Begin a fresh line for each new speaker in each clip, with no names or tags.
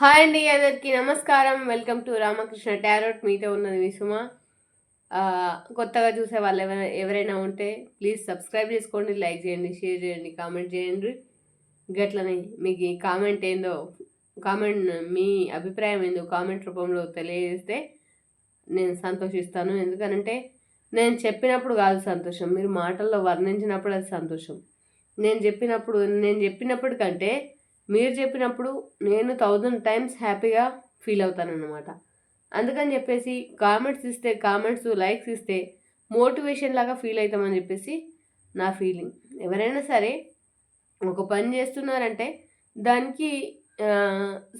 Hi అండి, అందరికీ నమస్కారం. Welcome to Ramakrishna tarot. మీతో ఉన్నది మీ సుమ. కొత్తగా చూసే వాళ్ళు ఎవరైనా ఉంటే ప్లీజ్ సబ్స్క్రైబ్ చేసుకోండి, లైక్ చేయండి, షేర్ చేయండి, కామెంట్ చేయండి. గట్లనే మీకు ఈ కామెంట్ ఏందో, మీ అభిప్రాయం ఏందో కామెంట్ రూపంలో తెలియజేస్తే నేను సంతోషిస్తాను. ఎందుకనంటే నేను చెప్పినప్పుడు కాదు సంతోషం, మీరు మాటల్లో వర్ణించినప్పుడు అది సంతోషం. నేను చెప్పినప్పటికంటే మీరు చెప్పినప్పుడు నేను 1000 టైమ్స్ హ్యాపీగా ఫీల్ అవుతానన్నమాట. అందుకని చెప్పేసి కామెంట్స్ లైక్స్ ఇస్తే మోటివేషన్ లాగా ఫీల్ అవుతామని చెప్పేసి నా ఫీలింగ్. ఎవరైనా సరే ఒక పని చేస్తున్నారంటే దానికి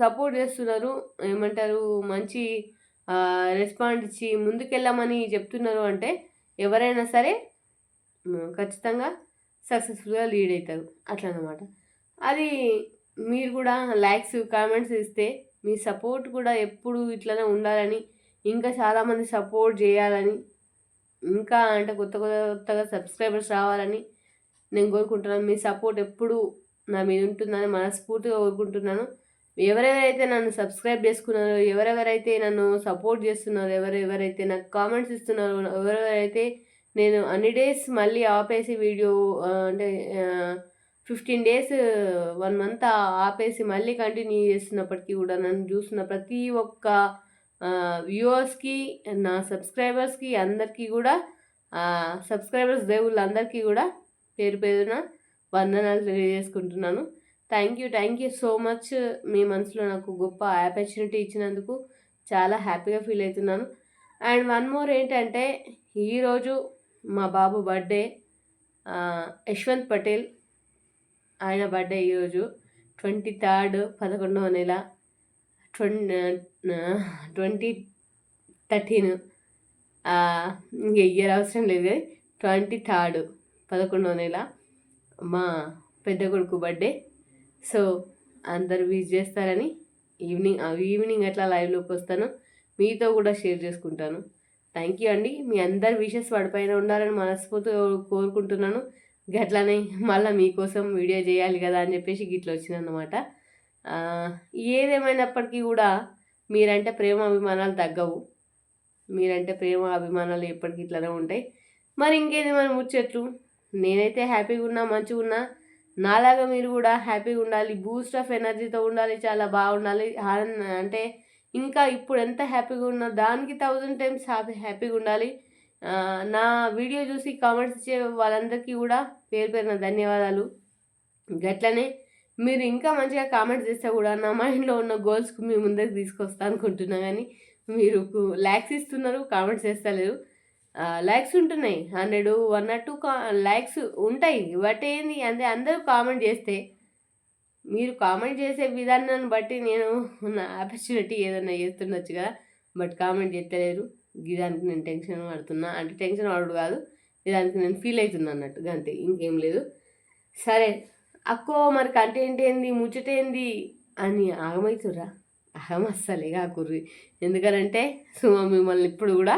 సపోర్ట్ చేస్తున్నారు, ఏమంటారు, మంచి రెస్పాండ్ ఇచ్చి ముందుకెళ్ళమని చెప్తున్నారు అంటే ఎవరైనా సరే ఖచ్చితంగా సక్సెస్ఫుల్గా లీడ్ అవుతారు. అట్లా అన్నమాట. అది మీరు కూడా లైక్స్ కామెంట్స్ ఇస్తే మీ సపోర్ట్ కూడా ఎప్పుడు ఇట్లనే ఉండాలని, ఇంకా చాలామంది సపోర్ట్ చేయాలని, ఇంకా అంటే కొత్తగా సబ్స్క్రైబర్స్ రావాలని నేను కోరుకుంటున్నాను. మీ సపోర్ట్ ఎప్పుడు నా మీద ఉంటుందని మనస్ఫూర్తిగా కోరుకుంటున్నాను. ఎవరెవరైతే నన్ను సబ్స్క్రైబ్ చేసుకున్నారో, ఎవరెవరైతే నన్ను సపోర్ట్ చేస్తున్నారో, ఎవరెవరైతే నాకు కామెంట్స్ ఇస్తున్నారో, ఎవరెవరైతే నేను అన్ని డేస్ మళ్ళీ ఆపేసి వీడియో అంటే 15 డేస్ 1 మంత్ ఆపేసి మళ్ళీ కంటిన్యూ చేస్తున్నప్పటికీ కూడా నన్ను చూస్తున్న ప్రతి ఒక్క వ్యూవర్స్కి, నా సబ్స్క్రైబర్స్కి అందరికీ కూడా సబ్స్క్రైబర్స్ దేవుళ్ళందరికీ కూడా పేరు పేరున వందనాలు తెలియజేసుకుంటున్నాను. Thank you so much. మీ మనసులో నాకు గొప్ప ఆపర్చునిటీ ఇచ్చినందుకు చాలా హ్యాపీగా ఫీల్ అవుతున్నాను. అండ్ వన్ మోర్ ఏంటంటే, ఈరోజు మా బాబు బర్త్డే, యశ్వంత్ పటేల్, ఆయన బర్త్డే ఈరోజు 23rd 11వ నెల 2013. ఇంక ఇయర్ అవసరం లేదు, 23rd 11వ నెల మా పెద్ద కొడుకు బర్త్డే. సో అందరు విష్ చేస్తారని ఈవినింగ్ అట్లా లైవ్లోకి వస్తాను, మీతో కూడా షేర్ చేసుకుంటాను. థ్యాంక్ యూ అండి. మీ అందరి విషెస్ వాడిపైన ఉండాలని మనస్ఫూర్తిగా కోరుకుంటున్నాను. గట్లనే మళ్ళీ మీకోసం వీడియో చేయాలి కదా అని చెప్పేసి గిట్లా వచ్చిందన్నమాట. ఏదేమైనప్పటికీ కూడా మీరంటే ప్రేమ అభిమానాలు తగ్గవు. మీరంటే ప్రేమ అభిమానాలు ఎప్పటికీ ఇట్లానే ఉంటాయి. మరి ఇంకేది మన ముచ్చట్లు. నేనైతే హ్యాపీగా ఉన్నా, మంచిగా ఉన్నా. నాలాగా మీరు కూడా హ్యాపీగా ఉండాలి, బూస్ట్ ఆఫ్ ఎనర్జీతో ఉండాలి, చాలా బాగుండాలి. అంటే ఇంకా ఇప్పుడు ఎంత హ్యాపీగా ఉన్నా దానికి 1000 టైమ్స్ హ్యాపీగా ఉండాలి. నా వీడియో చూసి కామెంట్స్ ఇచ్చే వాళ్ళందరికీ కూడా పేరు పేరున ధన్యవాదాలు. గట్లనే మీరు ఇంకా మంచిగా కామెంట్స్ చేస్తే కూడా నా మైండ్లో ఉన్న గోల్స్కి మీ ముందరికి తీసుకొస్తా అనుకుంటున్నా. కానీ మీరు లైక్స్ ఇస్తున్నారు, కామెంట్స్ చేస్తలేరు. లైక్స్ ఉంటున్నాయి, 100 102 లైక్స్ ఉంటాయి. బట్ ఏంది అంటే అందరూ కామెంట్ చేస్తే, మీరు కామెంట్ చేసే విధానాన్ని బట్టి నేను నా ఆపర్చునిటీ ఏదైనా చేస్తుండొచ్చు కదా. బట్ కామెంట్ చేస్తలేరు. ఇదానికి నేను టెన్షన్ పడుతున్నా, అంటే టెన్షన్ పడు కాదు, ఇదానికి నేను ఫీల్ అవుతున్నా అన్నట్టు, అంతే, ఇంకేం లేదు. సరే అక్కో, మరి కంటెంట్ ఏంది, ముచ్చటేంది అని ఆగమవుతుర్రా? అహం అస్సలే కాకుర్రి. ఎందుకనంటే సుమ మిమ్మల్ని ఇప్పుడు కూడా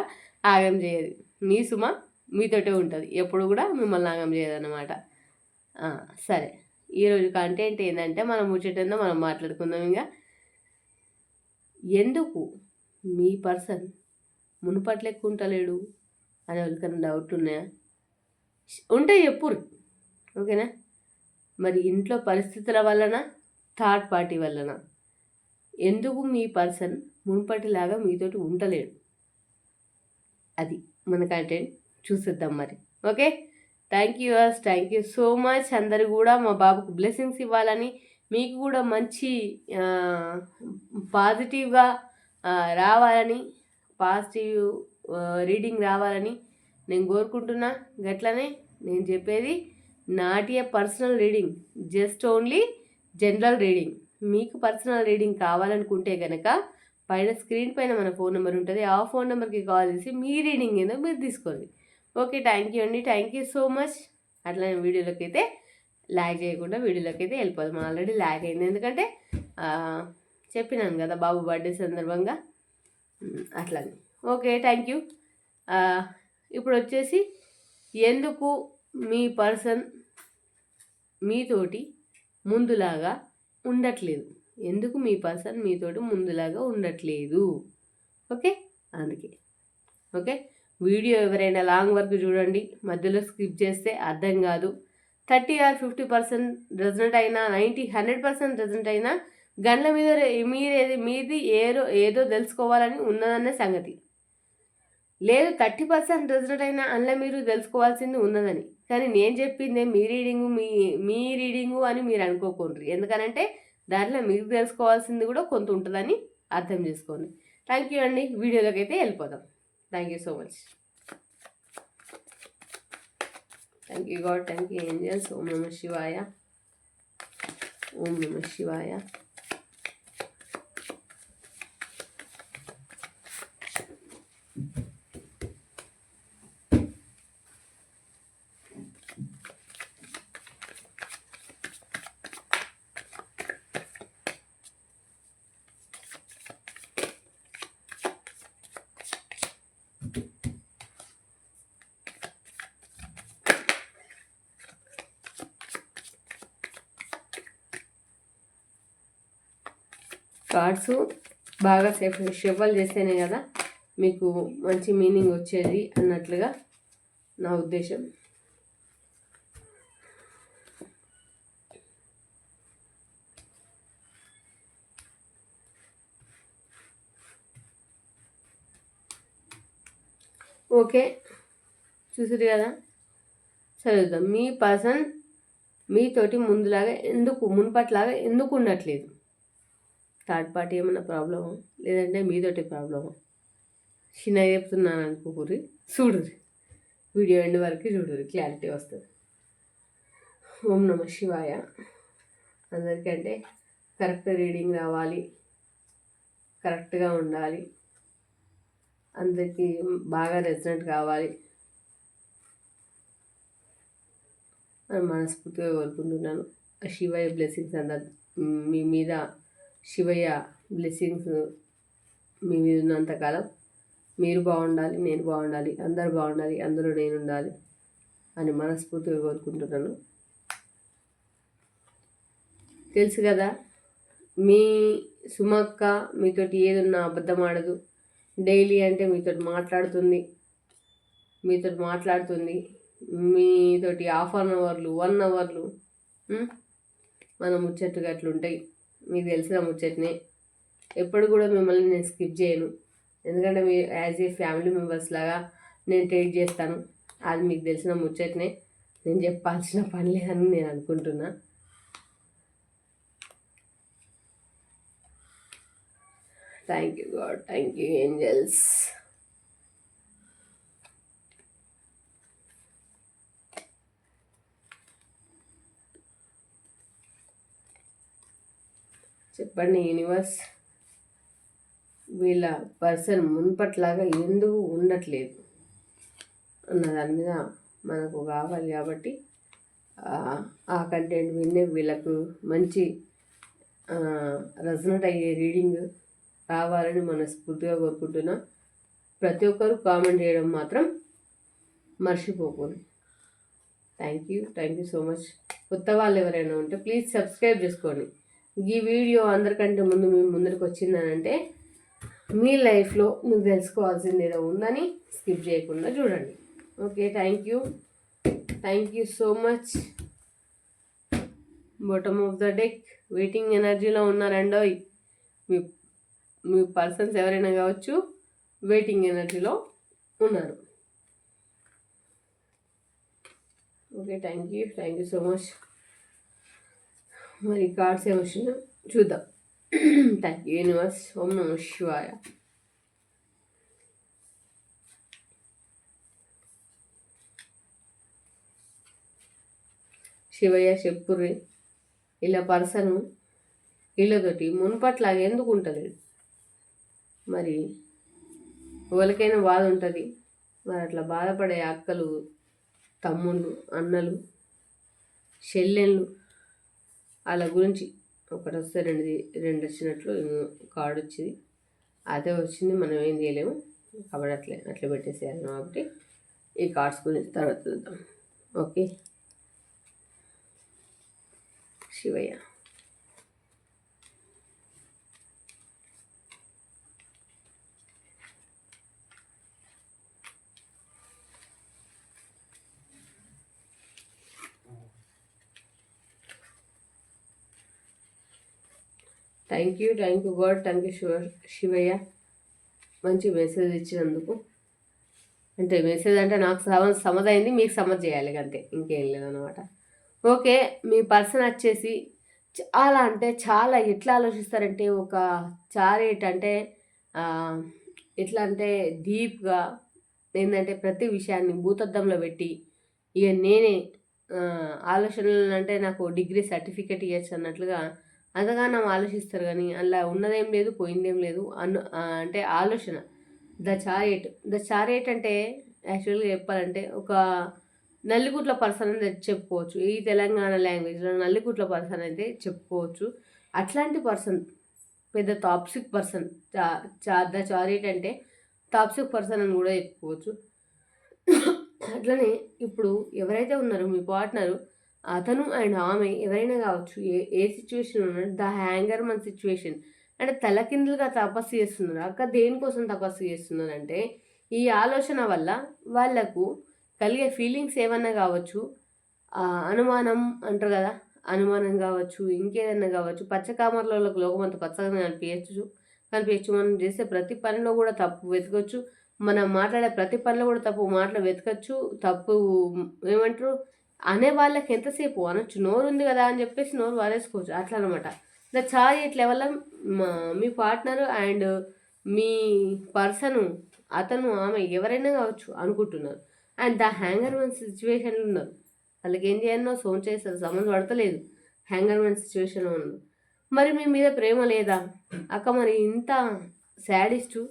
ఆగం చేయదు. మీ సుమ మీతోటే ఉంటుంది, ఎప్పుడు కూడా మిమ్మల్ని ఆగం చేయదన్నమాట. సరే, ఈరోజు కంటెంట్ ఏంటంటే మనం ముచ్చటేందో మనం మాట్లాడుకుందాం. ఇంకా ఎందుకు మీ పర్సన్ మునుపట్లు ఎక్కువ ఉంటలేడు అని ఎవరికైనా డౌట్ ఉన్నాయా? ఉంటే చెప్పురు, ఓకేనా? మరి ఇంట్లో పరిస్థితుల వలన, థర్డ్ పార్టీ వలన ఎందుకు మీ పర్సన్ మునుపటిలాగా మీతోటి ఉండలేడు? అది మన కంటెంట్, చూసేద్దాం మరి. Okay, thank you so much. అందరు కూడా మా బాబుకు బ్లెస్సింగ్స్ ఇవ్వాలని, మీకు కూడా మంచి పాజిటివ్గా రావాలని, పాజిటివ్ రీడింగ్ రావాలని నేను కోరుకుంటున్నా. గట్లనే నేను చెప్పేది not a personal reading, just only general reading. మీకు పర్సనల్ రీడింగ్ కావాలనుకుంటే కనుక పైన స్క్రీన్ పైన మన ఫోన్ నెంబర్ ఉంటుంది, ఆ ఫోన్ నెంబర్కి కాల్ చేసి మీ రీడింగ్ ఏందో మీరు తీసుకోండి. ఓకే, థ్యాంక్ యూ అండి, థ్యాంక్ యూ సో మచ్. అట్లనే వీడియోలోకి అయితే ల్యాగ్ చేయకుండా వీడియోలోకి అయితే వెళ్ళిపోదాం. ఆల్రెడీ ల్యాగ్ అయింది, ఎందుకంటే చెప్పినాను కదా బాబు బర్త్డే సందర్భంగా, అట్లని. Okay, thank you. ఇప్పుడు వచ్చేసి ఎందుకు మీ పర్సన్ మీతోటి ముందులాగా ఉండట్లేదు, ఎందుకు మీ పర్సన్ మీతోటి ముందులాగా ఉండట్లేదు. ఓకే, అందుకే. ఓకే, వీడియో ఎవరైనా లాంగ్ వరకు చూడండి, మధ్యలో స్కిప్ చేస్తే అర్థం కాదు. 30 or 50% రిజల్ట్ అయినా 100% రిజల్ట్ అయినా గండ్ల మీద మీది ఏదో తెలుసుకోవాలని ఉన్నదనే సంగతి లేదు. 30% రిజల్ట్ అయినా అందులో మీరు తెలుసుకోవాల్సింది ఉన్నదని. కానీ నేను చెప్పిందే మీ రీడింగు అని మీరు అనుకోకండి. ఎందుకనంటే దాంట్లో మీరు తెలుసుకోవాల్సింది కూడా కొంత ఉంటుందని అర్థం చేసుకోండి. థ్యాంక్ యూ అండి. వీడియోలోకి అయితే వెళ్ళిపోదాం. Thank you so much. Thank you God, thank you angels. ఓం నమ శివాయ, ఓం నమ శివాయ. కార్డ్స్ బాగా షఫల్ చేస్తేనే కదా మీకు మంచి మీనింగ్ వచ్చేది అన్నట్లుగా నా ఉద్దేశం. ఓకే, చూసారు కదా. చదువుదాం. మీ పర్సన్ మీతోటి మునుపట్లాగా ఎందుకు ఉండట్లేదు? థర్డ్ పార్టీ ఏమన్నా ప్రాబ్లమా, లేదంటే మీతోటి ప్రాబ్లమా? చిన్న చెప్తున్నాను అనుకోకూరి, చూడుర్రి, వీడియో ఎండ్ వరకు చూడుర్రి, క్లారిటీ వస్తుంది. ఓం నమ శివాయ. అందరికంటే కరెక్ట్ రీడింగ్ రావాలి, కరెక్ట్గా ఉండాలి, అందరికీ బాగా రెజనెంట్ కావాలి అని మనస్ఫూర్తిగా కోరుకుంటున్నాను. శివయ్య బ్లెస్సింగ్స్ మీ మీద, శివయ్య బ్లెస్సింగ్స్ మీ మీద ఉన్నంతకాలం మీరు బాగుండాలి, నేను బాగుండాలి, అందరూ బాగుండాలి, అందరూ నేను ఉండాలి అని మనస్ఫూర్తిగా కోరుకుంటున్నాను. తెలుసు కదా, మీ సుమక్క మీతోటి ఏదున్నా అబద్ధం ఆడదు. డైలీ అంటే మీతోటి మాట్లాడుతుంది, మీతోటి 1/2 అవర్లు 1 అవర్లు మన ముచ్చట్లు అట్లుంటాయి. మీకు తెలిసిన ముచ్చట్నే. ఎప్పుడు కూడా మిమ్మల్ని నేను స్కిప్ చేయను, ఎందుకంటే మీరు యాజ్ ఏ ఫ్యామిలీ మెంబర్స్ లాగా నేను ట్రీట్ చేస్తాను. అది మీకు తెలిసిన ముచ్చట్నే, నేను చెప్పాల్సిన పని లేదని నేను అనుకుంటున్నా. Thank you God, thank you angels. చెప్పండి యూనివర్స్, వీళ్ళ పర్సన్ మున్పట్లాగా ఎందుకు ఉండట్లేదు అన్న దాని మీద మనకు కావాలి. కాబట్టి ఆ కంటెంట్ విన్నే వీళ్ళకు మంచి రెజొనేట్ అయ్యే రీడింగ్ రావాలని మనస్ఫూర్తిగా కోరుకుంటున్నాం. ప్రతి ఒక్కరు కామెంట్ చేయడం మాత్రం మర్చిపోకూడదు. Thank you so much. కొత్త వాళ్ళు ఎవరైనా ఉంటే ప్లీజ్ సబ్స్క్రైబ్ చేసుకోండి. ఈ వీడియో అందరికంటే ముందు మీ ముందరికి వచ్చిందనంటే మీ లైఫ్లో మీకు తెలుసుకోవాల్సింది ఏదో ఉందని స్కిప్ చేయకుండా చూడండి. Okay, thank you so much. Bottom of the deck waiting ఎనర్జీలో ఉన్నారండోయ్. మీ పర్సన్స్ ఎవరైనా కావచ్చు, వెయిటింగ్ ఎనర్జీలో ఉన్నారు. Okay, thank you so much. మరి కార్డ్స్ ఏమొచ్చినా చూద్దాం. Thank you universe. ఓం నమ శివాయ. శివయ్య చెప్పుర్రి, ఇలా పర్సను వీళ్ళతోటి మునుపట్లాగా ఎందుకు ఉంటుంది? మరి ఎవరికైనా బాధ ఉంటుంది. మరి అట్లా బాధపడే అక్కలు, తమ్ముళ్ళు, అన్నలు, చెల్లెళ్ళు, వాళ్ళ గురించి ఒకటి వస్తే రెండు వచ్చినట్లు కార్డు వచ్చింది. అదే వచ్చింది, మనం ఏం చేయలేము కాబట్టి అట్లా పెట్టేసేయాలి. కాబట్టి ఈ కార్డ్స్ గురించి తర్వాత చూద్దాం. Okay, Shivayya. Thank you God, thank you Shivayya, మంచి మెసేజ్ ఇచ్చినందుకు. అంటే మెసేజ్ అంటే నాకు సమదైంది, మీకు సమజ్ చేయాలి అంతే, ఇంకేం లేదనమాట. ఓకే, మీ పర్సన్ వచ్చేసి చాలా అంటే చాలా ఎట్లా ఆలోచిస్తారంటే ఒక చారేట్ అంటే ఎట్లా అంటే డీప్గా ఏంటంటే ప్రతి విషయాన్ని భూతద్దంలో పెట్టి ఇక నేనే ఆలోచనలు అంటే నాకు డిగ్రీ సర్టిఫికేట్ ఇవ్వచ్చు అన్నట్లుగా అంతగానం ఆలోచిస్తారు. కానీ అలా ఉన్నదేం లేదు, పోయిందేం లేదు అంటే ఆలోచన. ద చారేట్ అంటే యాక్చువల్గా చెప్పాలంటే ఒక నల్లిగుట్ల పర్సన్ అని చెప్పుకోవచ్చు. ఈ తెలంగాణ లాంగ్వేజ్లో నల్లిగుట్ల పర్సన్ అయితే చెప్పుకోవచ్చు. అట్లాంటి పర్సన్ పెద్ద టాక్సిక్ పర్సన్. ద చారేట్ అంటే టాక్సిక్ పర్సన్ అని కూడా చెప్పుకోవచ్చు. అట్లనే ఇప్పుడు ఎవరైతే ఉన్నారో మీ పార్ట్నరు, అతను అండ్ ఆమె ఎవరైనా కావచ్చు, ఏ సిచ్యువేషన్ ఉన్నారు, ద హ్యాంగర్ మన్ సిచ్యువేషన్ అంటే తలకిందులుగా తపస్సు చేస్తున్నారు. అక్క దేనికోసం తపస్సు చేస్తున్నారంటే ఈ ఆలోచన వల్ల వాళ్ళకు కలిగే ఫీలింగ్స్ ఏమన్నా కావచ్చు, అనుమానం అంటారు కదా, అనుమానం కావచ్చు, ఇంకేదన్నా కావచ్చు. పచ్చకామర్లకు లోకమంత పచ్చగా కనిపించచ్చు. మనం చేసే ప్రతి పనిలో కూడా తప్పు వెతకచ్చు. మనం మాట్లాడే ప్రతి పనిలో కూడా తప్పు మాటలు వెతకచ్చు. తప్పు ఏమంటారు అనే వాళ్ళకి ఎంతసేపు అనొచ్చు, నోరు ఉంది కదా అని చెప్పేసి నోరు వారేసుకోవచ్చు. అట్లా అనమాట. The chart level me partner and me person, అతను ఆమె ఎవరైనా కావచ్చు అనుకుంటున్నారు. అండ్ ద హ్యాంగర్ మ్యాన్ సిచ్యువేషన్లో ఉన్నారు. వాళ్ళకి ఏం చేయాలనో సోన్ చేస్తారు, సంబంధం పడతలేదు, హ్యాంగర్ మ్యాన్ సిచ్యువేషన్లో ఉన్నారు. మరి మీ మీద ప్రేమ లేదా అక్క? మరి ఇంత శాడిస్టు,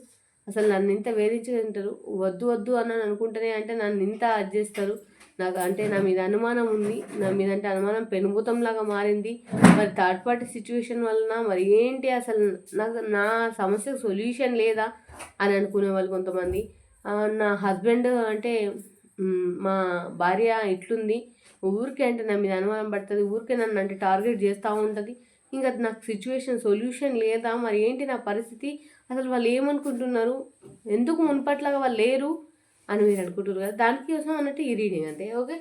అసలు నన్ను ఇంత వేధించుకుంటారు, వద్దు వద్దు అని అనుకుంటేనే అంటే నన్ను ఇంత చేస్తారు. నాకు అంటే నా మీద అనుమానం ఉంది, నా మీద అంటే అనుమానం పెనుభూతంలాగా మారింది. మరి థర్డ్ పార్టీ సిచ్యువేషన్ వలన మరి ఏంటి అసలు నాకు నా సమస్యకు సొల్యూషన్ లేదా అని అనుకునే వాళ్ళు కొంతమంది. నా హస్బెండ్ అంటే మా భార్య ఇట్లుంది, ఊరికే అంటే నా మీద అనుమానం పడుతుంది, ఊరికే నన్ను అంటే టార్గెట్ చేస్తూ ఉంటుంది, ఇంకా నాకు సిచ్యువేషన్ సొల్యూషన్ లేదా, మరి ఏంటి నా పరిస్థితి, అసలు వాళ్ళు ఏమనుకుంటున్నారు, ఎందుకు మునుపట్లాగా వాళ్ళు లేరు అని మీరు అనుకుంటున్నారు కదా. దానికోసం అన్నట్టు ఈ రీడింగ్ అంతే. ఓకే,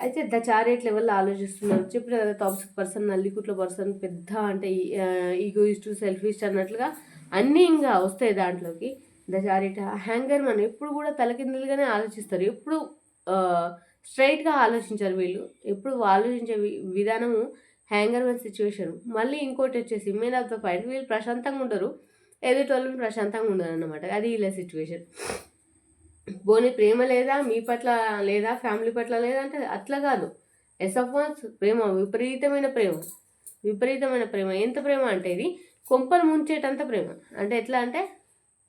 అయితే ద చారేట్ లెవెల్లో ఆలోచిస్తున్నారు. చెప్పిన కదా టాక్సిక్ పర్సన్, నల్లికుట్ల పర్సన్, పెద్ద అంటే ఈగోయిస్ట్, సెల్ఫిస్ట్ అన్నట్లుగా అన్నీ ఇంకా వస్తాయి దాంట్లోకి. ద చారేట్ హ్యాంగర్ మనం ఎప్పుడు కూడా తలకిందులుగానే ఆలోచిస్తారు, ఎప్పుడు స్ట్రైట్గా ఆలోచించారు వీళ్ళు. ఎప్పుడు ఆలోచించే విధానము హ్యాంగర్ మ్యాన్ సిచ్యువేషన్. మళ్ళీ ఇంకోటి వచ్చేసి మెయిన్ ఆఫ్ ద పాయింట్, వీళ్ళు ప్రశాంతంగా ఉండరు, ఎదుటోళ్ళని ప్రశాంతంగా ఉండరు అన్నమాట. అది వీళ్ళ సిచ్యువేషన్. పోనీ ప్రేమ లేదా మీ పట్ల, లేదా ఫ్యామిలీ పట్ల లేదా అంటే అట్లా కాదు. ఎస్ఎఫ్ఆన్స్ ప్రేమ, విపరీతమైన ప్రేమ, విపరీతమైన ప్రేమ. ఎంత ప్రేమ అంటే ఇది కొంపలు ముంచేటంత ప్రేమ. అంటే ఎట్లా అంటే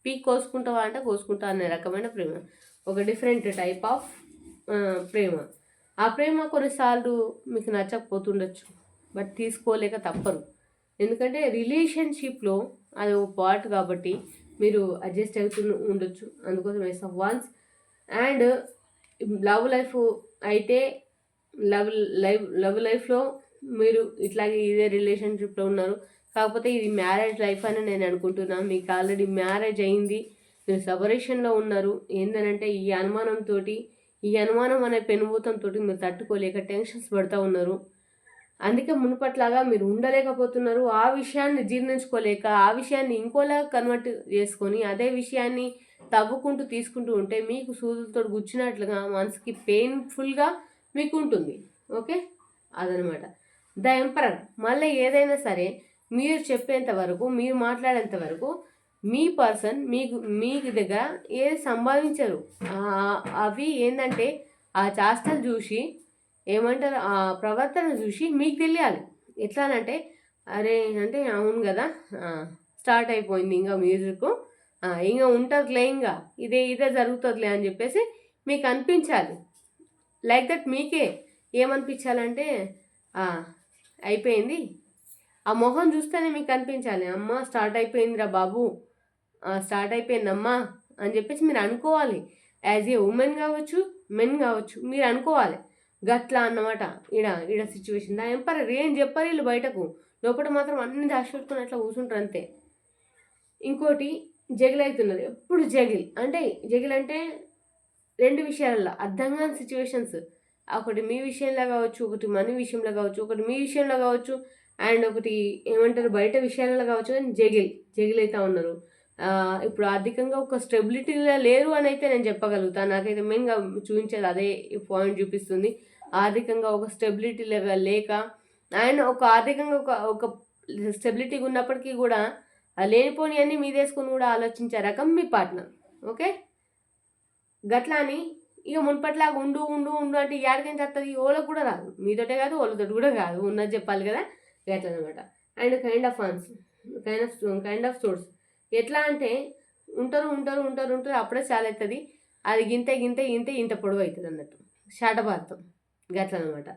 పీక్ కోసుకుంటావా అంటే కోసుకుంటా అనే రకమైన ప్రేమ. ఒక డిఫరెంట్ టైప్ ఆఫ్ ప్రేమ. ఆ ప్రేమ కొన్నిసార్లు మీకు నచ్చకపోతుండొచ్చు, బట్ తీసుకోలేక తప్పరు. ఎందుకంటే రిలేషన్షిప్లో అది ఒక పార్ట్ కాబట్టి మీరు అడ్జస్ట్ అవుతూ ఉండొచ్చు. అందుకోసం ఎస్ఎఫ్ఆన్స్. అండ్ లవ్ లైఫ్ అయితే లవ్ లైఫ్లో మీరు ఇట్లాగే ఇదే రిలేషన్షిప్లో ఉన్నారు, కాకపోతే ఇది మ్యారేజ్ లైఫ్ అని నేను అనుకుంటున్నాను. మీకు ఆల్రెడీ మ్యారేజ్ అయింది, మీరు సపరేషన్లో ఉన్నారు. ఏంటంటే ఈ అనుమానం అనే పెనుభూతంతో మీరు తట్టుకోలేక టెన్షన్స్ పడుతూ ఉన్నారు. అందుకే మునుపట్లాగా మీరు ఉండలేకపోతున్నారు. ఆ విషయాన్ని జీర్ణించుకోలేక ఆ విషయాన్ని ఇంకోలాగా కన్వర్ట్ చేసుకొని అదే విషయాన్ని తవ్వుకుంటూ తీసుకుంటూ ఉంటే మీకు సూదులతో గుచ్చినట్లుగా మనసుకి పెయిన్ఫుల్గా మీకు ఉంటుంది. ఓకే, అదనమాట. The emperor. మళ్ళీ ఏదైనా సరే మీరు చెప్పేంత వరకు, మీరు మాట్లాడేంత వరకు మీ పర్సన్ మీకు దగ్గర ఏది సంభావించరు. అవి ఏంటంటే ఆ చేష్టలు చూసి ఏమంటారు, ఆ ప్రవర్తన చూసి మీకు తెలియాలి. ఎట్లానంటే అరే అంటే అవును కదా, స్టార్ట్ అయిపోయింది ఇంకా మ్యూజిక్, ఇంకా ఉంటుందిలే, ఇంకా ఇదే జరుగుతుందిలే అని చెప్పేసి మీకు అనిపించాలి. లైక్ దట్ మీకే ఏమనిపించాలంటే అయిపోయింది, ఆ మొహం చూస్తేనే మీకు అనిపించాలి, అమ్మ స్టార్ట్ అయిపోయిందిరా బాబు, స్టార్ట్ అయిపోయిందమ్మా అని చెప్పేసి మీరు అనుకోవాలి. యాజ్ ఏ ఉమెన్ కావచ్చు, మెన్ కావచ్చు, మీరు అనుకోవాలి గట్లా అన్నమాట. ఈడ సిచ్యువేషన్. దా ఎంపరర్ ఏం చెప్పారు వీళ్ళు బయటకు, లోపల మాత్రం అన్ని దాచిపెట్టుకుని అట్లా కూర్చుంటారు అంతే. ఇంకోటి జగిల్ అవుతున్నారు, ఎప్పుడు జగిల్ అంటే రెండు విషయాలలో అర్థం కాని సిచ్యువేషన్స్. ఒకటి మీ విషయంలో కావచ్చు, ఒకటి మనీ విషయంలో కావచ్చు, ఒకటి మీ విషయంలో కావచ్చు, అండ్ ఒకటి ఏమంటారు, బయట విషయాలలో కావచ్చు కానీ జగిలైతే ఉన్నారు. ఇప్పుడు ఆర్థికంగా ఒక స్టెబిలిటీలో లేరు అని అయితే నేను చెప్పగలుగుతాను. నాకైతే మెయిన్గా చూపించేది అదే పాయింట్ చూపిస్తుంది. ఆర్థికంగా ఒక స్టెబిలిటీ లెవెల్ లేక, అండ్ ఒక ఆర్థికంగా ఒక ఒక స్టెబిలిటీగా ఉన్నప్పటికీ కూడా లేనిపోని అన్నీ మీదేసుకొని కూడా ఆలోచించే రకం మీ పార్ట్నర్. ఓకే, గట్లా అని ఇక మునుపట్లాగా ఉండు ఉండు ఉండు అంటే ఏడకేం చేస్తుంది, ఓళ్ళకి కూడా రాదు, మీతోటే కాదు ఓళ్ళతోటి కూడా కాదు, ఉన్నది చెప్పాలి కదా, గట్లా అనమాట. అండ్ కైండ్ ఆఫ్ సోర్స్ ఎట్లా అంటే ఉంటారు ఉంటారు ఉంటారు ఉంటారు అప్పుడే చాలా అవుతుంది, అది గింతే గింతే గింతే ఇంత పొడవు అవుతుంది అన్నట్టు, శాటభారతం గట్ల అనమాట.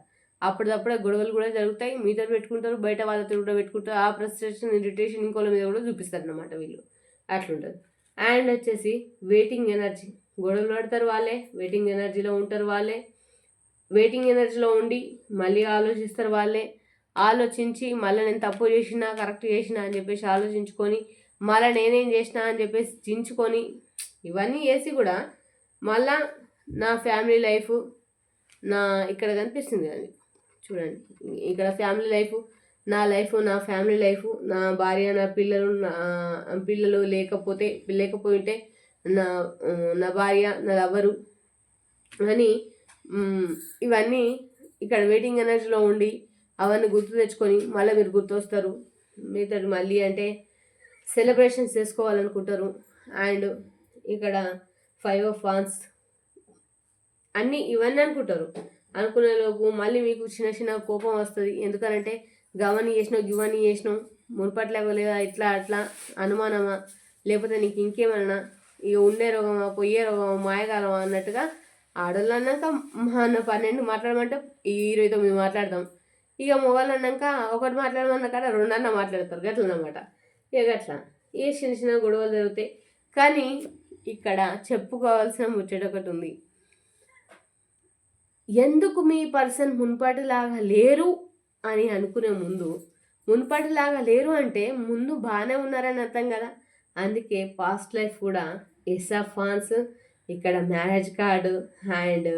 అప్పటిదప్పుడే గొడవలు కూడా జరుగుతాయి, మీతో పెట్టుకుంటారు, బయట వాళ్ళతో కూడా పెట్టుకుంటారు, ఆ ఫ్రస్ట్రేషన్ ఇరిటేషన్ ఇంకోళ్ళ మీద కూడా చూపిస్తారు అన్నమాట వీళ్ళు, అట్లుంటుంది. అండ్ వచ్చేసి వెయిటింగ్ ఎనర్జీ, గొడవలు పడతారు వాళ్ళే, వెయిటింగ్ ఎనర్జీలో ఉంటారు వాళ్ళే, వెయిటింగ్ ఎనర్జీలో ఉండి మళ్ళీ ఆలోచిస్తారు వాళ్ళే, ఆలోచించి మళ్ళీ నేను తప్పు చేసినా కరెక్ట్ చేసినా అని చెప్పేసి ఆలోచించుకొని మళ్ళీ నేనేం చేసినా అని చెప్పేసి చించుకొని ఇవన్నీ చేసి కూడా మళ్ళా నా ఫ్యామిలీ లైఫ్ నా ఇక్కడ కనిపిస్తుంది కదండి చూడండి, ఇక్కడ ఫ్యామిలీ లైఫ్, నా లైఫ్, నా ఫ్యామిలీ లైఫ్, నా భార్య, నా పిల్లలు లేకపోతే నా నా భార్య, నా లవరు అని ఇవన్నీ ఇక్కడ వెయిటింగ్ ఎనర్జీలో ఉండి అవన్నీ గుర్తు తెచ్చుకొని మళ్ళీ మీరు గుర్తొస్తారు, మీతో మళ్ళీ అంటే సెలబ్రేషన్స్ చేసుకోవాలనుకుంటారు. అండ్ ఇక్కడ 5 of Wands అన్నీ ఇవన్నీ అనుకునేలోపు మళ్ళీ మీకు చిన్న చిన్న కోపం వస్తుంది. ఎందుకనంటే గవన్నీ చేసినావు మునుపట్లేవో లేదా ఇట్లా అట్లా అనుమానమా, లేకపోతే నీకు ఇంకేమన్నా ఇక ఉండే రోగమా, పొయ్యే రోగమా, మాయకాలమా అన్నట్టుగా ఆడవాళ్ళు అన్నాక మన 12 మాట్లాడమంటే 29 మాట్లాడతాం. ఇక మొగలు అన్నాక ఒకటి మాట్లాడమన్న కాడ 2 మాట్లాడతారు, గట్లనమాట. ఇక గట్లా ఏ చిన్న చిన్న గొడవలు జరుగుతాయి. కానీ ఇక్కడ చెప్పుకోవాల్సిన ముచ్చట ఒకటి ఉంది. ఎందుకు మీ పర్సన్ మునుపటిలాగా లేరు అని అనుకునే ముందు, మునుపటిలాగా లేరు అంటే ముందు బాగానే ఉన్నారని అర్థం కదా. అందుకే పాస్ట్ లైఫ్ కూడా ఎస్ ఆఫ్ వాన్స్, ఇక్కడ మ్యారేజ్ కార్డు, అండ్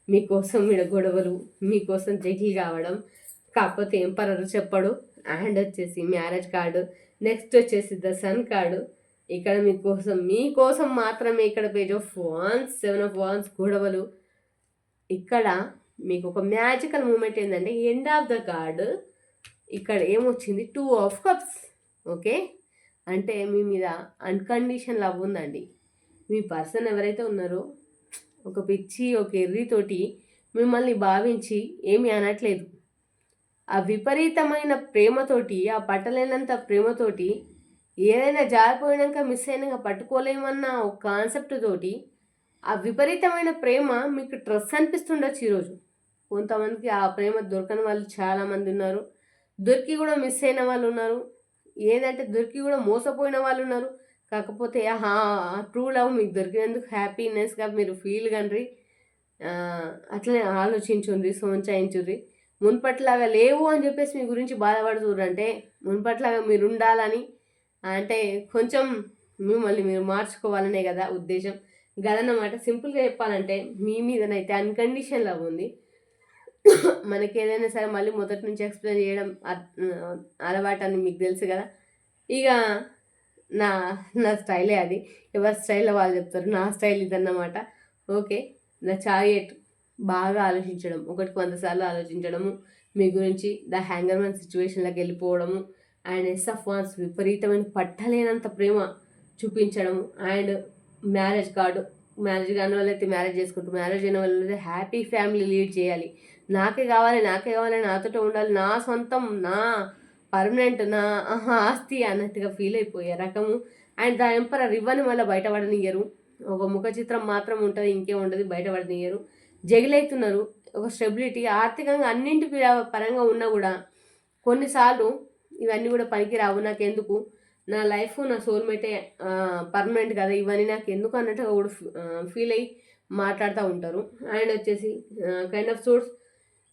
మీకోసం వీడ గొడవలు, మీకోసం జగిల్ కావడం, కాకపోతే ఎంపరర్ చెప్పడు, అండ్ వచ్చేసి మ్యారేజ్ కార్డు, నెక్స్ట్ వచ్చేసి ద సన్ కార్డు, ఇక్కడ మీకోసం మాత్రమే ఇక్కడ page of wands, 7 of Wands గొడవలు. ఇక్కడ మీకు ఒక మ్యాజికల్ మూమెంట్ ఏంటంటే ఎండ్ ఆఫ్ ద కార్డ్, ఇక్కడ ఏమొచ్చింది 2 of Cups. ఓకే, అంటే మీ మీద అన్కండిషన్ లవ్ ఉందండి. మీ పర్సన్ ఎవరైతే ఉన్నారో ఒక పిచ్చి ఒక ఎర్రితోటి మిమ్మల్ని భావించి ఏమీ అనట్లేదు. ఆ విపరీతమైన ప్రేమతోటి, ఆ పట్టలేనంత ప్రేమతోటి, ఏదైనా జారిపోయినాక మిస్ అయినాక పట్టుకోలేమన్న ఒక కాన్సెప్ట్ తోటి ఆ విపరీతమైన ప్రేమ మీకు ట్రస్ట్ అనిపిస్తుండొచ్చు ఈరోజు. కొంతమందికి ఆ ప్రేమ దొరకని వాళ్ళు చాలామంది ఉన్నారు, దొరికి కూడా మిస్ అయిన వాళ్ళు ఉన్నారు, ఏదంటే దొరికి కూడా మోసపోయిన వాళ్ళు ఉన్నారు. కాకపోతే ట్రూ లవ్ మీకు దొరికినందుకు హ్యాపీనెస్గా మీరు ఫీల్ కండ్రి, అట్లనే ఆలోచించుండ్రి, సోంచాయించుర్రి. మున్పట్లాగా లేవు అని చెప్పేసి మీ గురించి బాధపడుతుర్రు అంటే మున్పట్లాగా మీరు ఉండాలని, అంటే కొంచెం మిమ్మల్ని మీరు మార్చుకోవాలనే కదా ఉద్దేశం. గదన్నమాట. సింపుల్గా చెప్పాలంటే మీ మీదనైతే అన్కండిషన్ లవ్ ఉంది. మనకి ఏదైనా సరే మళ్ళీ మొదటి నుంచి ఎక్స్ప్లెయిన్ చేయడం అలవాటు అని మీకు తెలుసు కదా. ఇక నా నా స్టైలే అది, ఎవరి స్టైల్లో వాళ్ళు చెప్తారు, నా స్టైల్ ఇదన్నమాట. ఓకే, ద చారియట్, బాగా ఆలోచించడం, 100 సార్లు ఆలోచించడము మీ గురించి, ద హ్యాంగర్మన్ సిచ్యువేషన్లోకి వెళ్ళిపోవడము, అండ్ ఎస్ ఆఫ్ వాన్స్ విపరీతమైన పట్టలేనంత ప్రేమ చూపించడము, అండ్ మ్యారేజ్ కార్డు, మ్యారేజ్ కాని వాళ్ళైతే మ్యారేజ్ చేసుకుంటూ, మ్యారేజ్ అయిన వాళ్ళైతే హ్యాపీ ఫ్యామిలీ లీడ్ చేయాలి, నాకే కావాలి నాతో ఉండాలి, నా సొంతం, నా పర్మనెంట్, నా ఆస్తి అన్నట్టుగా ఫీల్ అయిపోయే రకము. అండ్ ద ఎంపరర్, ఇవ్వని మళ్ళీ బయటపడనియ్యరు, ఒక ముఖ చిత్రం మాత్రం ఉంటుంది, ఇంకేం ఉండదు, బయటపడనియ్యరు, జగిలవుతున్నారు. ఒక స్టెబిలిటీ ఆర్థికంగా అన్నింటి పరంగా ఉన్నా కూడా కొన్నిసార్లు ఇవన్నీ కూడా పనికి రావు, నాకెందుకు, నా లైఫ్ నా సోల్మేటే పర్మనెంట్ కదా, ఇవన్నీ నాకు ఎందుకు అన్నట్టుగా కూడా ఫీల్ అయ్యి మాట్లాడుతూ ఉంటారు. అండ్ వచ్చేసి కైండ్ ఆఫ్ సోర్స్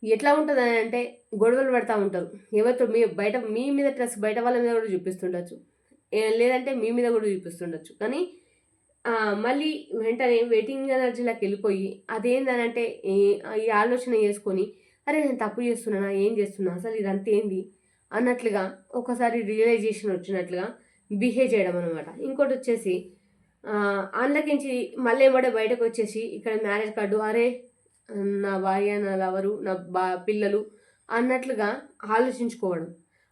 ఎట్లా ఉంటుంది అని అంటే గొడవలు పడుతూ ఉంటారు, ఎవరితో మీ మీద ట్రస్ట్ బయట వాళ్ళ మీద కూడా చూపిస్తుండొచ్చు, లేదంటే మీ మీద కూడా చూపిస్తుండొచ్చు. కానీ మళ్ళీ వెంటనే వెయిటింగ్ ఎనర్జీలోకి వెళ్ళిపోయి అదేంటనంటే ఈ ఆలోచన చేసుకొని అరే నేను తప్పు చేస్తున్నానా, ఏం చేస్తున్నా, అసలు ఇదంతా ఏంది, అన్నట్లుగా ఒకసారి రియలైజేషన్ వచ్చినట్లుగా బిహేవ్ చేయడం అనమాట. ఇంకోటి వచ్చేసి అందులోకించి మళ్ళీ ఏమడే బయటకు వచ్చేసి ఇక్కడ మ్యారేజ్ కార్డు, అరే నా భార్య, నా లవరు, నా పిల్లలు అన్నట్లుగా ఆలోచించుకోవడం.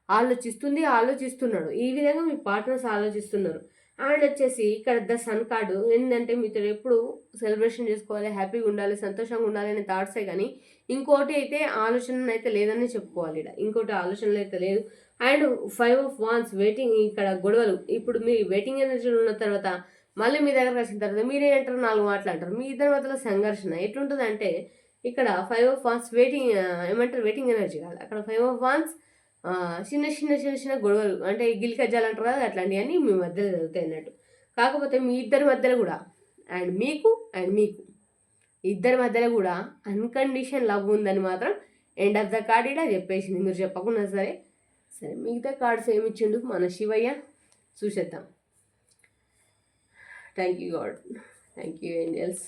ఆలోచిస్తున్నాడు. ఈ విధంగా మీ పార్ట్నర్స్ ఆలోచిస్తున్నారు. అండ్ వచ్చేసి ఇక్కడ ద సన్ కార్డు ఏంటంటే మీతో ఎప్పుడు సెలబ్రేషన్ చేసుకోవాలి, హ్యాపీగా ఉండాలి, సంతోషంగా ఉండాలి అనే థాట్సే కానీ ఇంకోటి అయితే ఆలోచన అయితే లేదని చెప్పుకోవాలి. ఇక్కడ ఇంకోటి ఆలోచనలు అయితే లేదు. అండ్ 5 of Wands వెయిటింగ్, ఇక్కడ గొడవలు. ఇప్పుడు మీ వెయిటింగ్ ఎనర్జీలో ఉన్న తర్వాత మళ్ళీ మీ దగ్గరకు వచ్చిన తర్వాత మీరేంటారు, 4 మాటలు అంటారు. మీ ఇద్దరి మధ్యలో సంఘర్షణ ఎట్లుంటుంది అంటే ఇక్కడ 5 of Wands వెయిటింగ్ ఏమంటారు, వెయిటింగ్ ఎనర్జీ కాదు, అక్కడ 5 of Wands చిన్న చిన్న చిన్న చిన్న గొడవలు అంటే గిల్కజ్జాలు అంటారు కదా, అట్లాంటివన్నీ మీ మధ్యలో జరుగుతాయి అన్నట్టు. కాకపోతే మీ ఇద్దరి మధ్యలో కూడా అండ్ మీకు ఇద్దరి మధ్యలో కూడా అన్కండిషన్ లవ్ ఉందని మాత్రం ఎండ్ ఆఫ్ ద కార్డ్ ఇలా చెప్పేసింది. మీరు చెప్పకుండా సరే మిగతా కార్డ్స్ ఏమి ఇచ్చిండు మన శివయ్య చూసేద్దాం. Thank you God, thank you angels,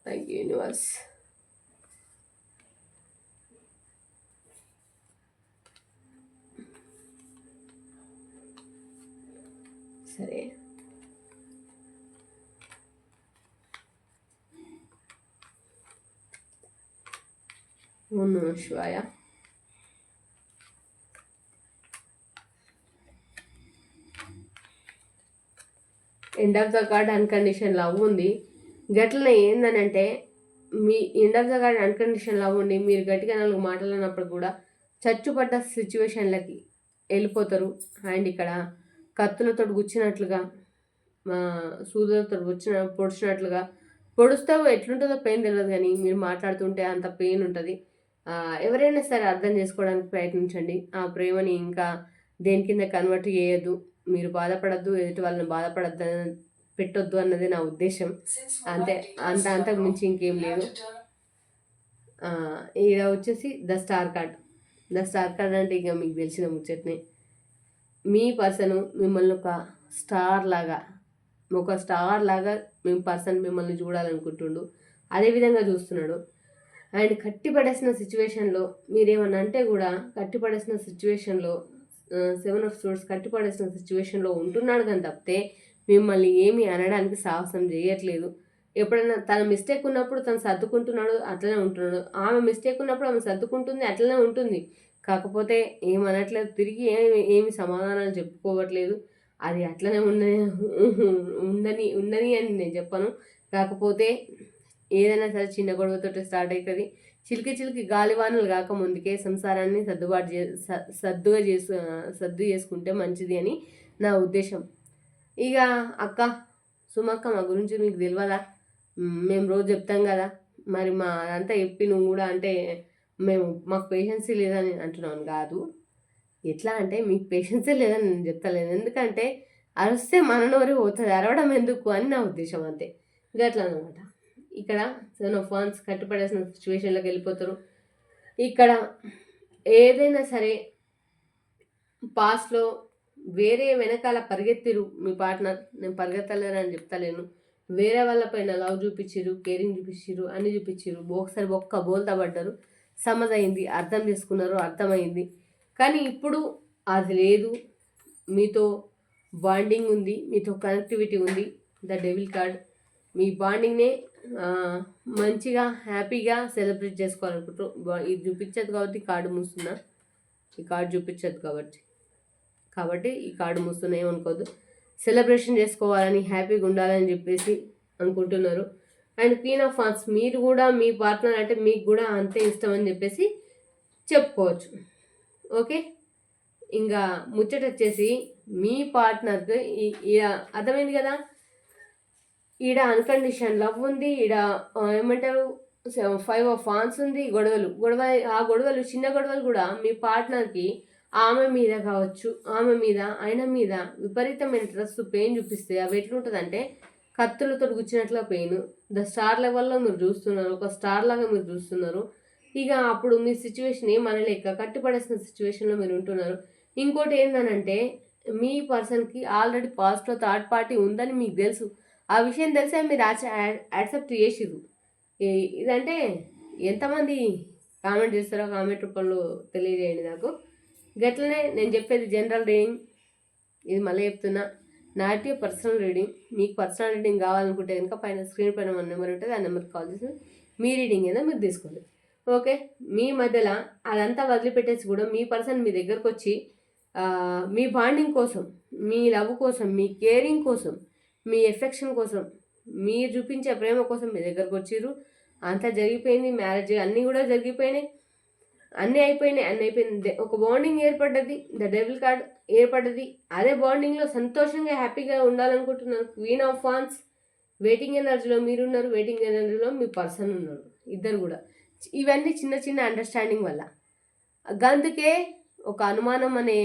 thank you universe. సరే ఓం నమః శివాయ. End of the card unconditional love ఉంది. గట్లనే ఏందనంటే మీ end of the card unconditional love ఉండి మీరు గట్టిగా 4 మాటలు అన్నప్పుడు కూడా చచ్చుపడ్డ సిచ్యువేషన్లకి వెళ్ళిపోతారు. అండ్ ఇక్కడ కత్తులతో గుచ్చినట్లుగా, సూదులతో పొడిచినట్లుగా పొడుస్తావు. ఎట్లుంటుందో పెయిన్ తెలియదు కానీ మీరు మాట్లాడుతుంటే అంత పెయిన్ ఉంటుంది. ఎవరైనా సరే అర్థం చేసుకోవడానికి ప్రయత్నించండి. ఆ ప్రేమని ఇంకా దేని కింద కన్వర్ట్ చేయొద్దు. మీరు బాధపడద్దు, ఎదుటి వాళ్ళని పెట్టొద్దు అన్నది నా ఉద్దేశం. అంతకు మించి ఇంకేం లేదు. ఈడ వచ్చేసి the star card. The star card అంటే ఇక మీకు తెలిసిన ముచ్చట్నే. మీ పర్సన్ మిమ్మల్ని ఒక స్టార్ లాగా మీ పర్సన్ మిమ్మల్ని చూడాలనుకుంటుండు, అదేవిధంగా చూస్తున్నాడు. అండ్ కట్టిపడేసిన సిచ్యువేషన్లో మీరేమన్నా అంటే కూడా కట్టిపడేసిన సిచ్యువేషన్లో 7 of Swords కట్టిపడేసిన సిచ్యువేషన్లో ఉంటున్నాడు కానీ తప్పితే మిమ్మల్ని ఏమీ అనడానికి సాహసం చేయట్లేదు. ఎప్పుడైనా తన మిస్టేక్ ఉన్నప్పుడు తను సర్దుకుంటున్నాడు, అట్లనే ఉంటున్నాడు. ఆమె మిస్టేక్ ఉన్నప్పుడు ఆమె సర్దుకుంటుంది, అట్లనే ఉంటుంది. కాకపోతే ఏమనట్లేదు, తిరిగి ఏమి సమాధానాలు చెప్పుకోవట్లేదు. అది అట్లనే ఉండని అని నేను చెప్పను. కాకపోతే ఏదైనా సరే చిన్న గొడవతో స్టార్ట్ అవుతుంది. చిలికి గాలివానలు కాక ముందుకే సంసారాన్ని సర్దు చేసుకుంటే మంచిది అని నా ఉద్దేశం. ఇక అక్క సుమక్క మా గురించి మీకు తెలియదా? మేము రోజు చెప్తాం కదా, మరి మా అదంతా చెప్పి నువ్వు కూడా అంటే మాకు పేషెన్సీ లేదని అంటున్నాను కాదు. ఎట్లా అంటే మీకు పేషెన్సీ లేదని నేను చెప్తలేను. ఎందుకంటే అరిస్తే మన నోరు పోతుంది, అరవడం ఎందుకు అని నా ఉద్దేశం, అంతే. గట్లా అనమాట. ఇక్కడ 7 of Wands కట్టుపడేసిన సిచ్యువేషన్లోకి వెళ్ళిపోతారు. ఇక్కడ ఏదైనా సరే పాస్ట్లో వేరే వెనకాల పరిగెత్తిరు మీ పార్ట్నర్. నేను పరిగెత్తలేరని చెప్తలేను. వేరే వాళ్ళపైన లవ్ చూపించిరు, కేరింగ్ చూపించిరు, అన్ని చూపించిరు. ఒకసారి ఒక్క బోల్తా పడ్డారు, సమజైంది, అర్థం చేసుకున్నారు, అర్థమైంది. కానీ ఇప్పుడు అది లేదు. మీతో బాండింగ్ ఉంది, మీతో కనెక్టివిటీ ఉంది. ద డెవిల్ కార్డ్ మీ బాండింగ్నే మంచిగా హ్యాపీగా సెలబ్రేట్ చేసుకోవాలనుకుంటారు. ఇది చూపించదు కాబట్టి కార్డు మూస్తున్నా, ఈ కార్డు చూపించదు కాబట్టి ఈ కార్డు మూస్తున్నా, ఏమనుకోవద్దు. సెలబ్రేషన్ చేసుకోవాలని, హ్యాపీగా ఉండాలని చెప్పేసి అనుకుంటున్నారు. అండ్ క్వీన్ ఆఫ్ వాండ్స్ మీరు కూడా మీ పార్ట్నర్ అంటే మీకు కూడా అంతే ఇష్టం అని చెప్పేసి చెప్పుకోవచ్చు. ఓకే, ఇంకా ముచ్చట వచ్చేసి మీ పార్ట్నర్కి అర్థమైంది కదా. ఈడ అన్కండిషన్ లవ్ ఉంది, ఈడ ఏమంటారు 5 of Wands ఉంది. ఆ గొడవలు చిన్న గొడవలు కూడా మీ పార్ట్నర్కి ఆమె మీద కావచ్చు, ఆయన మీద విపరీతమైన స్ట్రెస్, పెయిన్ చూపిస్తే అవి ఎట్లుంటుందంటే కత్తులతో గుచ్చినట్లుగా పెయిన్. ద స్టార్ లెవెల్లో మీరు చూస్తున్నారు, ఒక స్టార్ లాగా మీరు చూస్తున్నారు. ఇక అప్పుడు మీ సిచ్యువేషన్ ఏమనలేక కట్టుపడేసిన సిచ్యువేషన్లో మీరు ఉంటున్నారు. ఇంకోటి ఏంటనంటే మీ పర్సన్కి ఆల్రెడీ పాజిటివ్ థర్డ్ పార్టీ ఉందని మీకు తెలుసు. ఆ విషయం తెలిసే మీరు యాక్సెప్ట్ చేసిరు. ఇదంటే ఎంతమంది కామెంట్ చేస్తారో కామెంట్ రూపంలో తెలియజేయండి నాకు. గట్లనే నేను చెప్పేది జనరల్ రీడింగ్, ఇది మళ్ళీ చెప్తున్నా, నాట్ యువర్ పర్సనల్ రీడింగ్. మీకు పర్సనల్ రీడింగ్ కావాలనుకుంటే కనుక పైన స్క్రీన్ పైన మన నెంబర్ ఉంటుంది, ఆ నెంబర్కి కాల్ చేసి మీ రీడింగ్ ఏదో మీరు తీసుకోండి. ఓకే, మీ మధ్యలో అదంతా వదిలిపెట్టేసి కూడా మీ పర్సన్ మీ దగ్గరకు వచ్చి మీ బాండింగ్ కోసం, మీ లవ్ కోసం, మీ కేరింగ్ కోసం, మీ ఎఫెక్షన్ కోసం, మీరు చూపించే ప్రేమ కోసం మీ దగ్గరకు వచ్చిర్రు. అంతా జరిగిపోయింది, మ్యారేజ్ అన్నీ కూడా జరిగిపోయినాయి, అన్నీ అయిపోయింది. ఒక బాండింగ్ ఏర్పడ్డది, ద డెవిల్ కార్డ్ ఏర్పడ్డది. అదే బాండింగ్లో సంతోషంగా హ్యాపీగా ఉండాలనుకుంటున్నాను. క్వీన్ ఆఫ్ వాన్స్, వెయిటింగ్ ఎనర్జీలో మీరున్నారు, వెయిటింగ్ ఎనర్జీలో మీ పర్సన్ ఉన్నారు, ఇద్దరు కూడా. ఇవన్నీ చిన్న చిన్న అండర్స్టాండింగ్ వల్ల. అందుకే ఒక అనుమానం అనే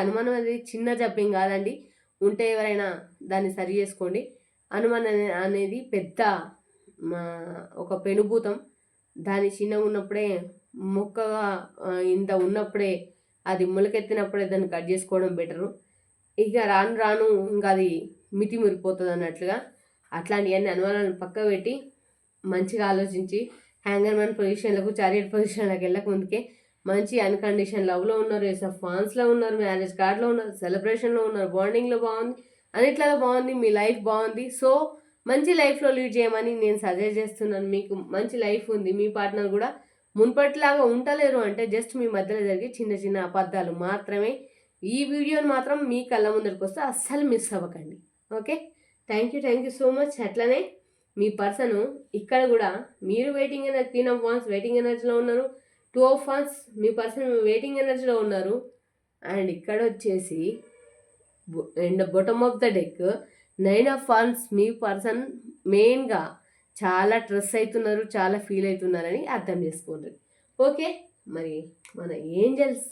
అనుమానం అనేది చిన్న జబ్బేం కాదండి. ఉంటే ఎవరైనా దాన్ని సరి చేసుకోండి. అనుమానం అనేది పెద్ద ఒక పెనుభూతం. దాని చిన్నగా ఉన్నప్పుడే, మొక్కగా ఇంత ఉన్నప్పుడే, అది మొలకెత్తినప్పుడే దాన్ని కట్ చేసుకోవడం బెటరు. ఇక రాను రాను ఇంకా అది మితిమిరిపోతుంది అన్నట్లుగా. అట్లాంటివన్నీ అనుమానాలను పక్క పెట్టి మంచిగా ఆలోచించి హ్యాంగర్మన్ పొజిషన్లకు, చారియట్ పొజిషన్లకు వెళ్ళక ముందుకే మంచి అన్కండిషన్ లవ్లో ఉన్నారు, ఏస్ ఆఫ్ వాన్స్లో ఉన్నారు, మ్యారేజ్ కార్డ్లో ఉన్నారు, సెలబ్రేషన్లో ఉన్నారు, బాండింగ్లో బాగుంది, అన్నిట్లలో బాగుంది, మీ లైఫ్ బాగుంది. సో మంచి లైఫ్లో లీడ్ చేయమని నేను సజెస్ట్ చేస్తున్నాను. మీకు మంచి లైఫ్ ఉంది, మీ పార్ట్నర్ కూడా మున్పటిలాగా ఉండలేరు అంటే జస్ట్ మీ మధ్యలో జరిగే చిన్న చిన్న అబద్ధాలు మాత్రమే. ఈ వీడియోని మాత్రం మీ కళ్ళ ముందరికి వస్తే అస్సలు మిస్ అవ్వకండి. Okay, thank you so much. అట్లనే మీ పర్సను ఇక్కడ కూడా మీరు waiting energy, queen of wands waiting ఎనర్జీలో ఉన్నారు, 2 ఆఫ్ వాన్స్ మీ పర్సన్ వెయిటింగ్ ఎనర్జీలో ఉన్నారు. అండ్ ఇక్కడ వచ్చేసి and bottom of the deck 9 of wands మీ పర్సన్ మెయిన్గా చాలా స్ట్రెస్ అవుతున్నారు, చాలా ఫీల్ అవుతున్నారని అర్థం చేసుకోండి. ఓకే, మరి మన ఏంజల్స్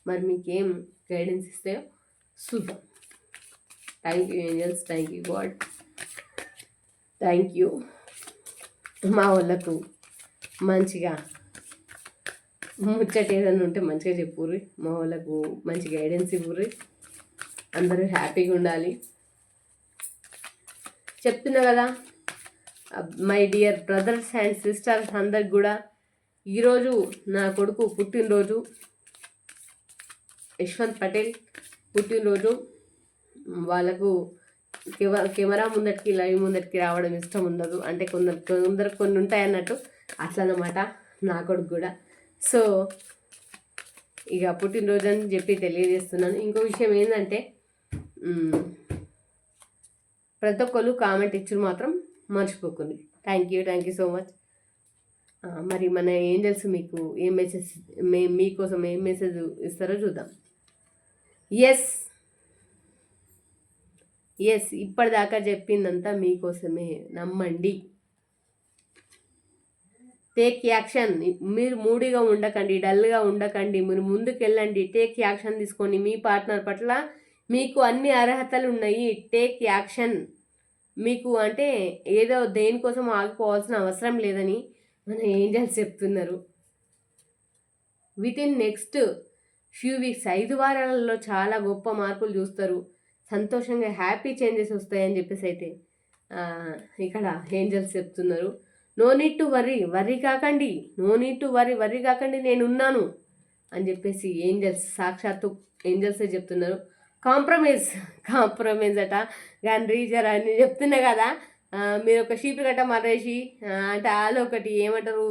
మరి మీకేం గైడెన్స్ ఇస్తాయో చూద్దాం. Thank you angels, thank you God, thank you. మా వాళ్ళకు మంచిగా ముచ్చట ఏదైనా ఉంటే మంచిగా చెప్పుర్రి, మా వాళ్ళకు మంచి గైడెన్స్ ఇవ్వరు, అందరూ హ్యాపీగా ఉండాలి. చెప్తున్నా కదా my dear brothers and sisters అందరికి కూడా, ఈరోజు నా కొడుకు పుట్టినరోజు, యశ్వంత్ పటేల్ పుట్టినరోజు. వాళ్ళకు కెమెరా ముందటికి, లైవ్ ముందటికి రావడం ఇష్టం ఉండదు, అంటే కొందరు కొన్ని ఉంటాయి అన్నట్టు, అట్లనమాట నా కొడుకు కూడా. సో ఇక పుట్టినరోజు అని చెప్పి తెలియజేస్తున్నాను. ఇంకో విషయం ఏంటంటే, ప్రతి ఒక్కరు కామెంట్ ఇచ్చుడు మాత్రం మర్చిపోకండి. Thank you so much. మరి మన ఏంజల్స్ మీకు ఏం మెసేజ్, మీకోసం ఏం మెసేజ్ ఇస్తారో చూద్దాం. ఎస్ ఇప్పటిదాకా చెప్పిందంతా మీకోసమే, నమ్మండి. Take action. మీరు మూడీగా ఉండకండి, డల్గా ఉండకండి, మీరు ముందుకు వెళ్ళండి, టేక్ యాక్షన్ తీసుకోండి. మీ పార్ట్నర్ పట్ల మీకు అన్ని అర్హతలు ఉన్నాయి, టేక్ యాక్షన్. మీకు అంటే ఏదో దేనికోసం ఆగిపోవాల్సిన అవసరం లేదని మన ఏంజల్స్ చెప్తున్నారు. వితిన్ నెక్స్ట్ ఫ్యూ వీక్స్, 5 వారాలలో చాలా గొప్ప మార్పులు చూస్తారు, సంతోషంగా హ్యాపీ చేంజెస్ వస్తాయని చెప్పేసి అయితే ఇక్కడ ఏంజల్స్ చెప్తున్నారు. నో నీడ్ టు వర్రీ కాకండి, వర్రీ కాకండి, నేనున్నాను అని చెప్పేసి ఏంజల్స్, సాక్షాత్తు ఏంజల్సే చెప్తున్నారు. కాంప్రమైజ్ అట రీజర్ అని చెప్తున్నా కదా. మీరు ఒక షీపురు గట్ట మరేసి, అంటే వాళ్ళు ఒకటి ఏమంటారు,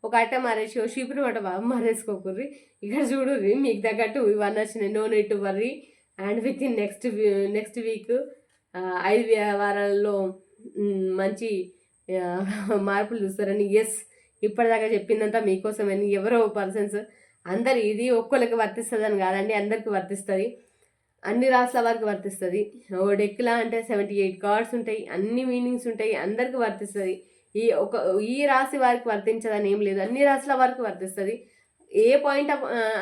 ఒక అట్ట మరేసి ఒక షీపురు గట్ట మరేసుకోకుర్రి. ఇక్కడ చూడుర్రి, మీకు తగ్గట్టు ఇవన్నీ వచ్చినాయి. No need to worry. And within next week 5 వారాల్లో మంచి మార్పులు చూస్తారని. ఇప్పటిదాకా చెప్పిందంతా మీకోసమని. ఎవరో పర్సన్స్ అందరు, ఇది ఒక్కరికి వర్తిస్తుంది అని కాదండి, అందరికి వర్తిస్తుంది, అన్ని రాసుల వారికి వర్తిస్తుంది. ఓ డెక్లా అంటే 78 కార్డ్స్ ఉంటాయి, అన్ని మీనింగ్స్ ఉంటాయి, అందరికి వర్తిస్తుంది. ఈ రాశి వారికి వర్తించదని ఏం లేదు, అన్ని రాసుల వారికి వర్తిస్తుంది, ఏ పాయింట్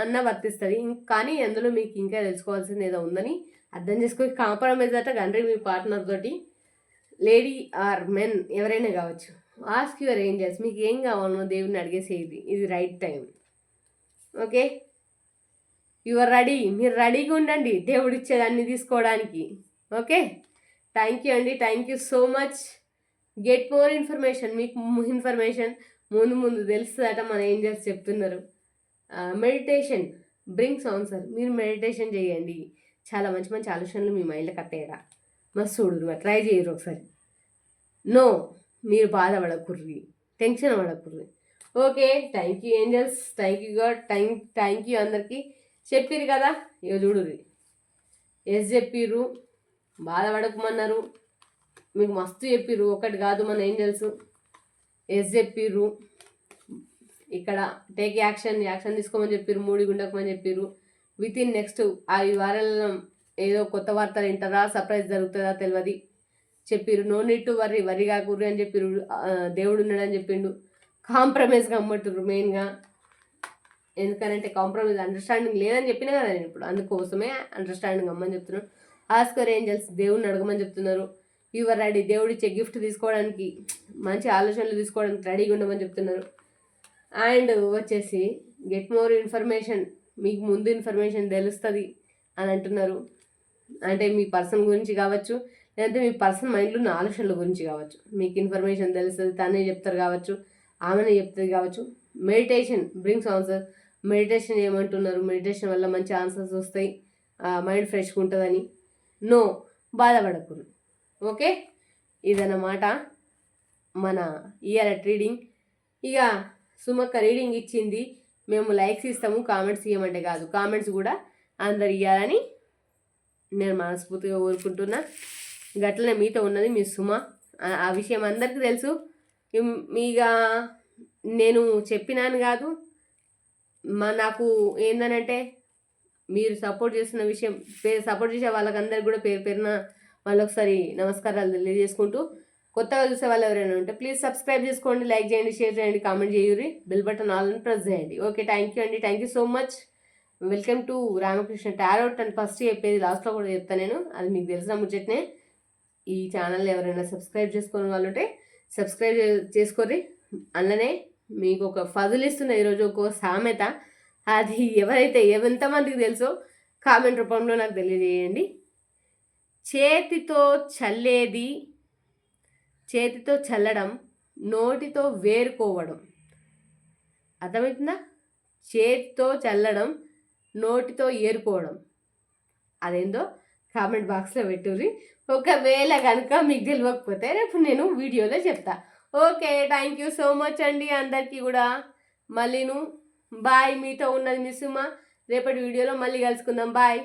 అన్నా వర్తిస్తుంది. కానీ అందులో మీకు ఇంకా తెలుసుకోవాల్సింది ఏదో ఉందని అర్థం చేసుకొని కాంప్రమైజ్ అట కండ్రి మీ పార్ట్నర్ తోటి. లేడీ ఆర్ మెన్ ఎవరైనా కావచ్చు, ఆస్క్ యువర్ ఏంజల్స్, మీకు ఏం కావాలో దేవుడిని అడిగేసేది, ఇది right time. Okay, your ready, మీరు రెడీగా ఉండండి దేవుడు ఇచ్చేదాన్ని తీసుకోవడానికి. ఓకే, థ్యాంక్ యూ అండి, thank you so much. Get more information. మీకు ఇన్ఫర్మేషన్ ముందు తెలుస్తుందట మన ఏంజల్స్ చెప్తున్నారు. Meditation brings answer. మీరు మెడిటేషన్ చేయండి, చాలా మంచి మంచి ఆలోచనలు మీ మైండ్లోకి వస్తాయట. మస్తు చూడు, ట్రై చేయరు ఒకసారి. నో, మీరు బాధపడకుర్రి, టెన్షన్ పడకుర్రి. Okay, thank you angels, thank you God, thank you అందరికీ. చెప్పిర్రు కదా, ఇక చూడుర్రి. ఎస్ చెప్పిర్రు, బాధపడకమన్నారు, మీకు మస్తు చెప్పిర్రు, ఒకటి కాదు మన ఏంజల్స్. ఎస్ చెప్పిర్రు, ఇక్కడ టేక్ యాక్షన్ తీసుకోమని చెప్పిర్రు, మూడిగా ఉండకమని చెప్పిర్రు. విత్ ఇన్ నెక్స్ట్ 5 వారాలలో ఏదో కొత్త వార్తలు వింటారా, సర్ప్రైజ్ జరుగుతుందా తెలియదు చెప్పిర్రు. నో నీడ్ టు వరి కాకూర్రి అని చెప్పిర్రు. దేవుడు ఉన్నాడని చెప్పిండు. కాంప్రమైజ్ కమ్మట్టుర్రు మెయిన్గా. ఎందుకనంటే కాంప్రమైజ్ అండర్స్టాండింగ్ లేదని చెప్పినా కదా నేను ఇప్పుడు, అందుకోసమే అండర్స్టాండింగ్ అమ్మని చెప్తున్నాను. ఆస్కర్ ఏంజల్స్, దేవుడిని అడగమని చెప్తున్నారు. యువర్ రెడీ, దేవుడు ఇచ్చే గిఫ్ట్ తీసుకోవడానికి, మంచి ఆలోచనలు తీసుకోవడానికి రెడీగా ఉండమని చెప్తున్నారు. అండ్ వచ్చేసి గెట్ మోర్ ఇన్ఫర్మేషన్, మీకు ముందు ఇన్ఫర్మేషన్ తెలుస్తుంది అని అంటున్నారు. అంటే మీ పర్సన్ గురించి కావచ్చు, లేదంటే మీ పర్సన్ మైండ్లో ఉన్న ఆలోచనల గురించి కావచ్చు, మీకు ఇన్ఫర్మేషన్ తెలుస్తుంది. తనే చెప్తారు కావచ్చు, ఆమెనే చెప్తుంది కావచ్చు. Meditation brings answer. మెడిటేషన్ ఏమంటున్నారు, మెడిటేషన్ వల్ల మంచి ఆన్సర్స్ వస్తాయి, మైండ్ ఫ్రెష్గా ఉంటుందని. నో, బాధపడకూడదు. ఓకే, ఇదన్నమాట మన ఇయర్ రీడింగ్. ఇక సుమక్క రీడింగ్ ఇచ్చింది, మేము లైక్స్ ఇస్తాము, కామెంట్స్ ఇవ్వమంటే కాదు, కామెంట్స్ కూడా అందరు ఇవ్వాలని నేను మనస్ఫూర్తిగా కోరుకుంటున్నా. గట్లనే మీతో ఉన్నది మీ సుమ, ఆ విషయం అందరికీ తెలుసు. ఇక నేను చెప్పినాను కాదు, నాకు ఏందనంటే మీరు సపోర్ట్ చేస్తున్న విషయం, సపోర్ట్ చేసే వాళ్ళకందరికీ కూడా పేరు పేరున మళ్ళొకసారి నమస్కారాలు తెలియజేసుకుంటూ, కొత్తగా చూసే వాళ్ళు ఎవరైనా ఉంటే ప్లీజ్ సబ్స్క్రైబ్ చేసుకోండి, లైక్ చేయండి, షేర్ చేయండి, కామెంట్ చేయుర్రి, బెల్ బటన్ ఆల్ ప్రెస్ చేయండి. ఓకే, థ్యాంక్ యూ అండి, thank you so much. Welcome to Ramakrishna tarot. అని ఫస్ట్ చెప్పేది లాస్ట్లో కూడా చెప్తాను నేను, అది మీకు తెలిసిన ముచ్చట్నే. ఈ ఛానల్ ఎవరైనా సబ్స్క్రైబ్ చేసుకునే వాళ్ళు ఉంటే సబ్స్క్రైబ్ చేసుకోర్రి. అందులోనే మీకు ఒక ఫజులు ఇస్తున్న ఈరోజు ఒక సామెత, అది ఎవరైతే ఎంతమందికి తెలుసో కామెంట్ రూపంలో నాకు తెలియజేయండి. చేతితో చల్లడం, నోటితో వేరుకోవడం. అర్థమవుతుందా? చేతితో చల్లడం, నోటితో ఏరుకోవడం. అదేందో కామెంట్ బాక్స్లో పెట్టుర్రి. ఒకవేళ కనుక మీకు తెలియకపోతే రేపు నేను వీడియోలో చెప్తా. Okay, thank you so much అండి అందరికీ కూడా. మళ్ళీను బాయ్, మీతో ఉన్నది మీ సుమ. రేపటి వీడియోలో మళ్ళీ కలుసుకుందాం. బాయ్.